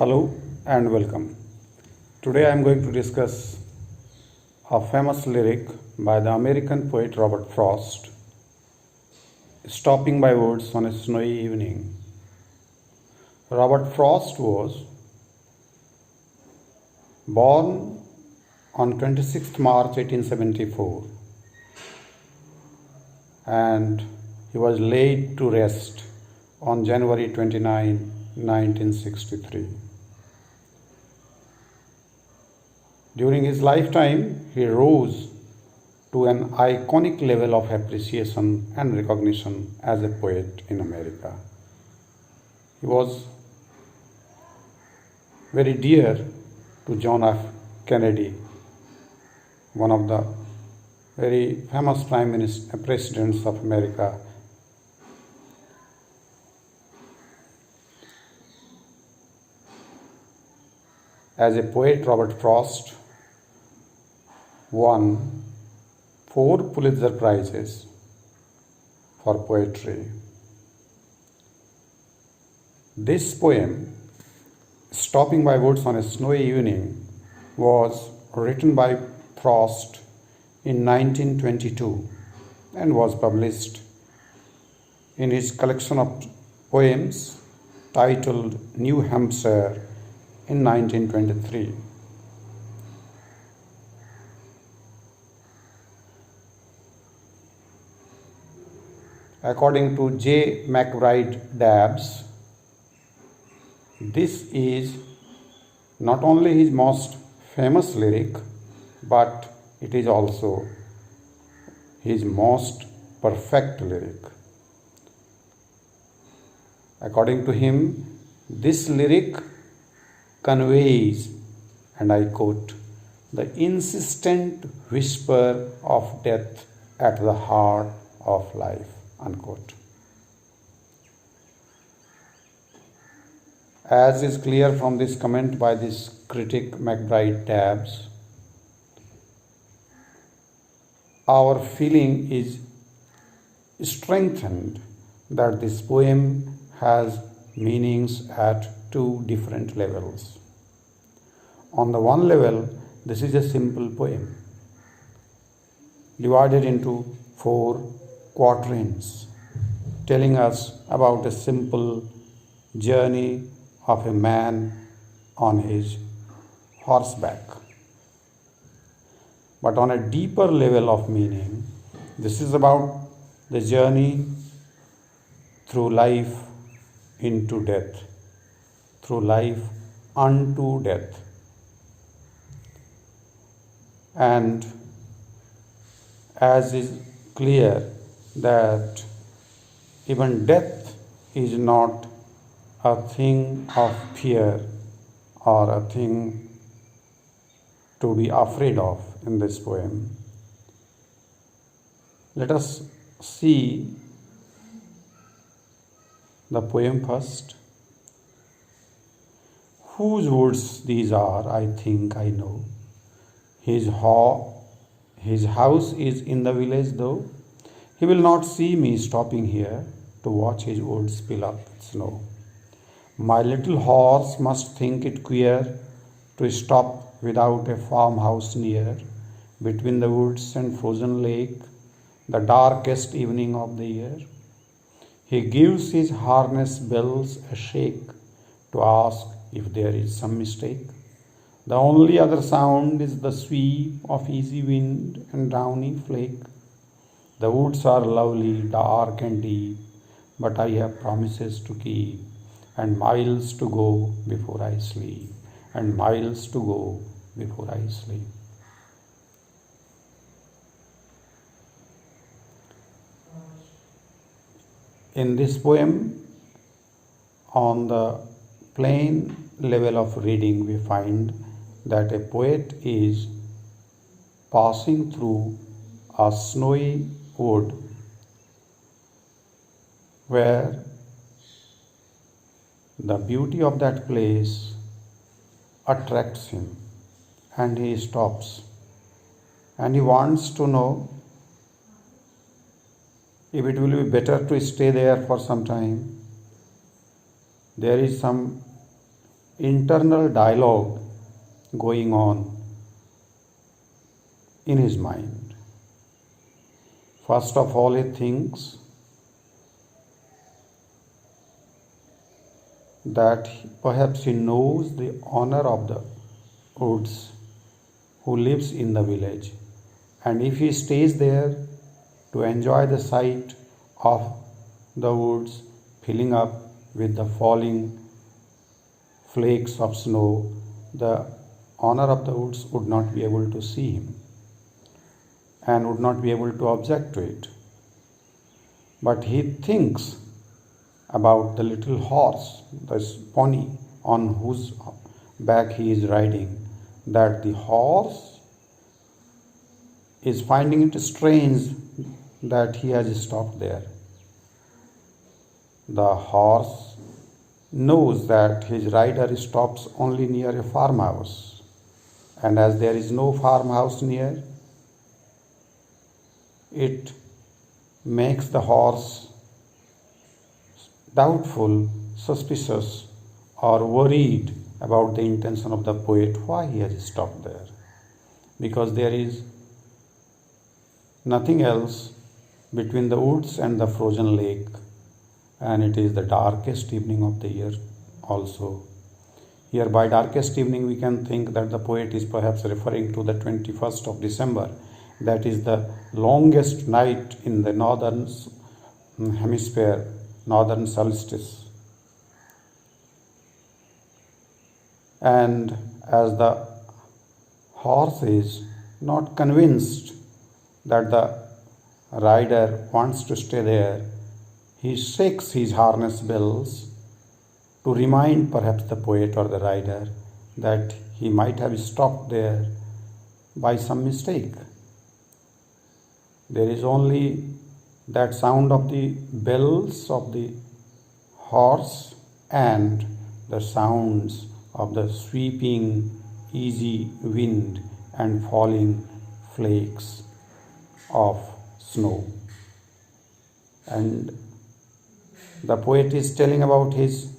Hello and welcome. Today I am going to discuss a famous lyric by the American poet Robert Frost, Stopping by Woods on a Snowy Evening. Robert Frost was born on 26th March 1874 and he was laid to rest on January 29, 1963. During his lifetime, he rose to an iconic level of appreciation and recognition as a poet in America. He was very dear to John F. Kennedy, one of the very famous presidents of America. As a poet, Robert Frost won 4 Pulitzer Prizes for poetry. This poem, Stopping by Woods on a Snowy Evening, was written by Frost in 1922 and was published in his collection of poems titled New Hampshire in 1923. According to J. McBride Dabbs, this is not only his most famous lyric, but it is also his most perfect lyric. According to him, this lyric conveys, and I quote, the insistent whisper of death at the heart of life, unquote. As is clear from this comment by this critic McBride Dabbs, our feeling is strengthened that this poem has meanings at 2 different levels. On the one level, this is a simple poem divided into 4 quatrains, telling us about a simple journey of a man on his horseback. But on a deeper level of meaning, this is about the journey through life into death, through life unto death. And as is clear that even death is not a thing of fear or a thing to be afraid of in this poem. Let us see the poem first. Whose woods these are, I think I know. His house is in the village though. He will not see me stopping here to watch his woods fill up with snow. My little horse must think it queer to stop without a farmhouse near, between the woods and frozen lake, the darkest evening of the year. He gives his harness bells a shake to ask if there is some mistake. The only other sound is the sweep of easy wind and downy flake. The woods are lovely, dark and deep, but I have promises to keep, and miles to go before I sleep, and miles to go before I sleep. In this poem, on the plain level of reading, we find that a poet is passing through a snowy wood where the beauty of that place attracts him, and he stops and he wants to know if it will be better to stay there for some time. There is some internal dialogue going on in his mind. First of all, he thinks that perhaps he knows the owner of the woods who lives in the village, and if he stays there to enjoy the sight of the woods filling up with the falling flakes of snow, the owner of the woods would not be able to see him and would not be able to object to it. But he thinks about the little horse, the pony on whose back he is riding, that the horse is finding it strange that he has stopped there. The horse knows that his rider stops only near a farmhouse, and as there is no farmhouse near, it makes the horse doubtful, suspicious, or worried about the intention of the poet, why he has stopped there. Because there is nothing else between the woods and the frozen lake, and it is the darkest evening of the year also. Here, by darkest evening, we can think that the poet is perhaps referring to the 21st of December, that is the longest night in the northern hemisphere, northern solstice. And as the horse is not convinced that the rider wants to stay there, he shakes his harness bells to remind perhaps the poet or the rider that he might have stopped there by some mistake. There is only that sound of the bells of the horse and the sounds of the sweeping, easy wind and falling flakes of snow. And the poet is telling about his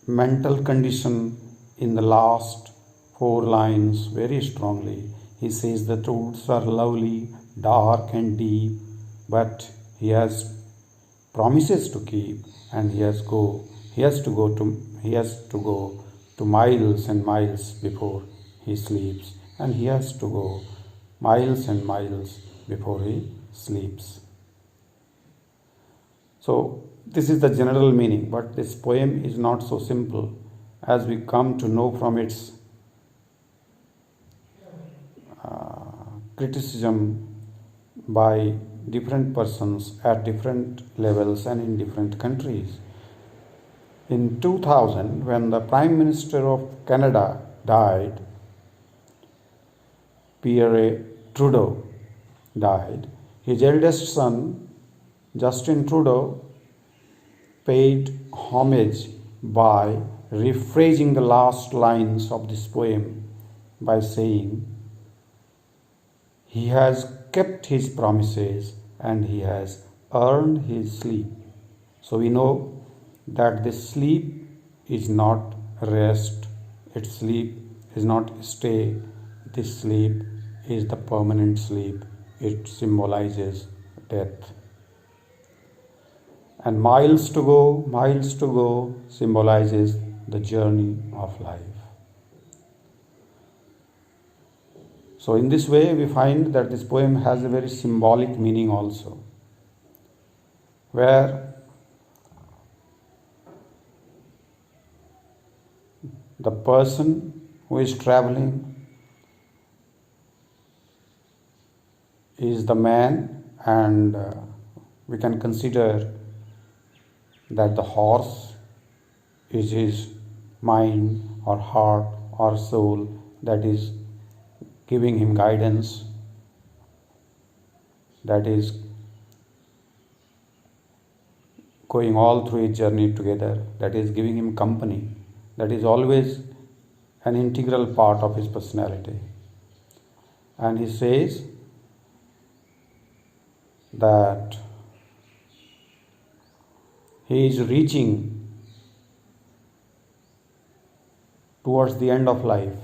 mental condition in the last 4 lines very strongly. He says the woods are lovely, dark and deep, but he has promises to keep, and he has to go to miles and miles before he sleeps, and he has to go miles and miles before he sleeps. So this is the general meaning, but this poem is not so simple as we come to know from its criticism by different persons at different levels and in different countries. In 2000, when the Prime Minister of Canada died, Pierre Trudeau died, his eldest son, Justin Trudeau, paid homage by rephrasing the last lines of this poem by saying, "He has kept his promises and he has earned his sleep." So we know that this sleep is not rest, its sleep is not stay, this sleep is the permanent sleep, it symbolizes death. And miles to go symbolizes the journey of life. So in this way we find that this poem has a very symbolic meaning also, where the person who is traveling is the man, and we can consider that the horse is his mind or heart or soul that is giving him guidance, that is going all through his journey together, that is giving him company, that is always an integral part of his personality. And he says that he is reaching towards the end of life,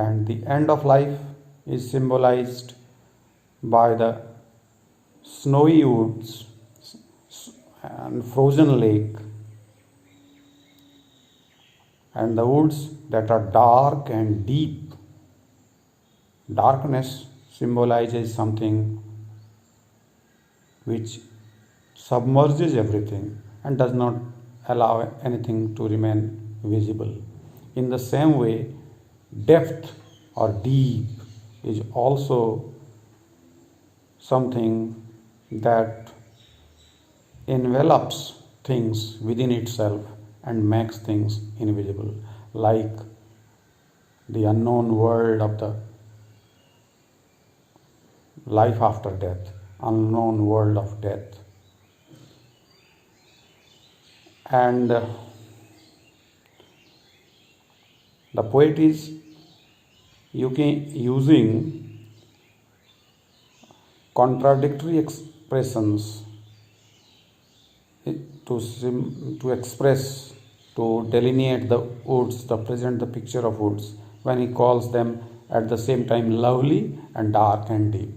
and the end of life is symbolized by the snowy woods and frozen lake, and the woods that are dark and deep. Darkness symbolizes something which submerges everything and does not allow anything to remain visible. In the same way, depth or deep is also something that envelops things within itself and makes things invisible, like the unknown world of the life after death, unknown world of death. And the poet is using contradictory expressions to express, to delineate the woods, to present the picture of woods, when he calls them at the same time lovely and dark and deep.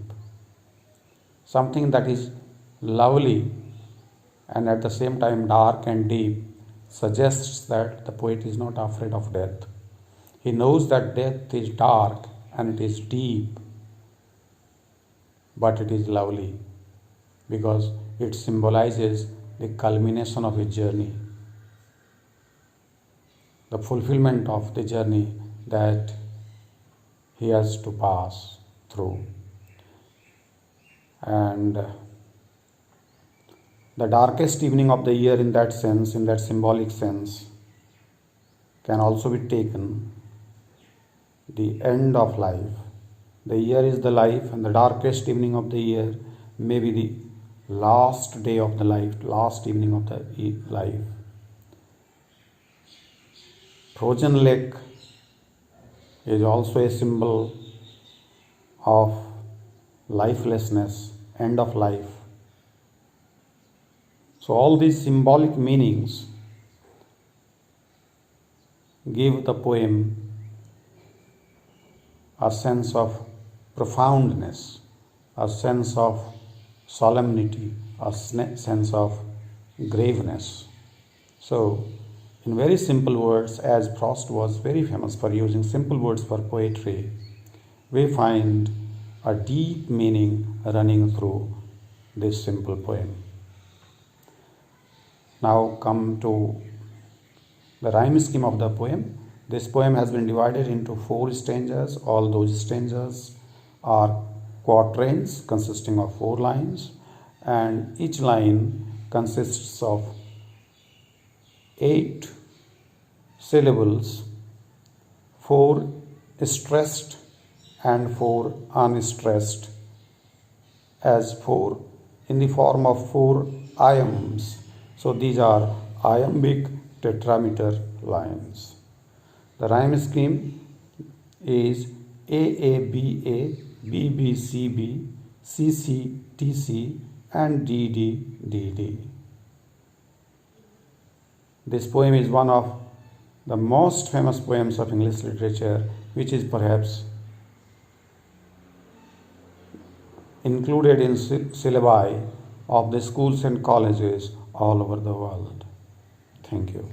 Something that is lovely and at the same time dark and deep suggests that the poet is not afraid of death. He knows that death is dark and it is deep, but it is lovely because it symbolizes the culmination of his journey, the fulfillment of the journey that he has to pass through. And the darkest evening of the year, in that sense, in that symbolic sense, can also be taken the end of life. The year is the life, and the darkest evening of the year may be the last day of the life, last evening of the life. Frozen lake is also a symbol of lifelessness, end of life. So all these symbolic meanings give the poem a sense of profoundness, a sense of solemnity, a sense of graveness. So, in very simple words, as Proust was very famous for using simple words for poetry, we find a deep meaning running through this simple poem. Now come to the rhyme scheme of the poem. This poem has been divided into 4 stanzas. All those stanzas are quatrains consisting of 4 lines, and each line consists of 8 syllables, 4 stressed and 4 unstressed, as 4 in the form of 4 iambs. So these are iambic tetrameter lines. The rhyme scheme is AABA, BBCB, CCTC, and DDDD. This poem is one of the most famous poems of English literature, which is perhaps included in syllabi of the schools and colleges all over the world. Thank you.